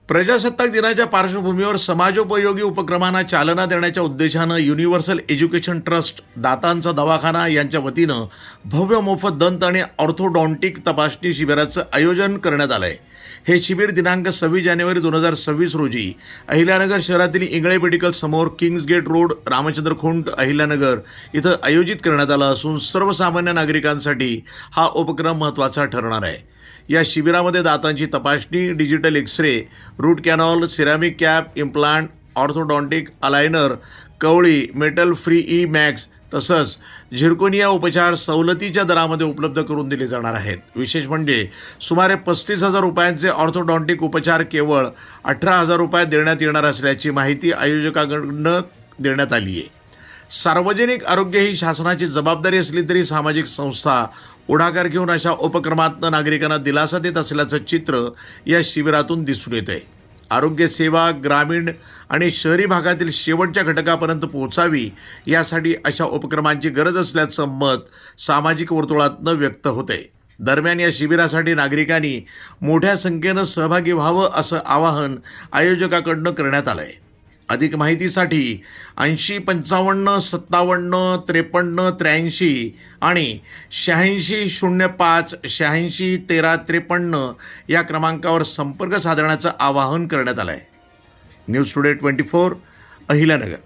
प्रजासत्ताक दिनाच्या पार्श्वभूमीवर समाजोपयोगी उपक्रमांना चालना देण्याच्या उद्देशानं युनिव्हर्सल एज्युकेशन ट्रस्ट, दातांचा दवाखाना यांच्या वतीनं भव्य मोफत दंत आणि ऑर्थोडॉन्टिक तपासणी शिबिराचं आयोजन करण्यात आलं आहे। हे शिबिर दिनांक 26 जानेवारी 2026 रोजी अहिल्यानगर शहरातील इंगळे मेडिकल समोर Kings Gate Road, Ramchandra Khunt, Ahilyanagar इथं आयोजित करण्यात आलं असून सर्वसामान्य नागरिकांसाठी हा उपक्रम महत्त्वाचा ठरणार आहे। या शिबिरामध्ये दातांची तपासणी, digital x-ray, root canal, ceramic cap, implant, orthodontic, aligner, कवळी, मेटल फ्री ई मॅक्स तसंच झिरकोनिया उपचार सवलतीच्या दरामध्ये उपलब्ध करून दिले जाणार आहेत। विशेष म्हणजे सुमारे 35,000 रुपयांचे ऑर्थोडॉन्टिक उपचार केवळ 18,000 रुपयात देण्यात येणार असल्याची माहिती आयोजकांकडून देण्यात आली आहे। सार्वजनिक आरोग्य ही शासनाची जबाबदारी असली तरी सामाजिक संस्था पुढाकार घेऊन अशा उपक्रमातून नागरिकांना दिलासा देत असल्याचं चित्र या शिबिरातून दिसून येत आहे। आरोग्य सेवा ग्रामीण आणि शहरी भागातील शेवटच्या घटकापर्यंत पोहोचावी यासाठी अशा उपक्रमांची गरज असल्याचं मत सामाजिक वर्तुळातून व्यक्त होते। दरम्यान या शिबिरासाठी नागरिकांनी मोठ्या संख्येनं सहभागी व्हावं असं आवाहन आयोजकांकडून करण्यात आलं आहे। अधिक माहितीसाठी 80 55 57 53 83 आणि 86 05 86 13 53 या क्रमांकावर संपर्क साधण्याचं आवाहन करण्यात आलं आहे। News today 24 Ahilyanagar.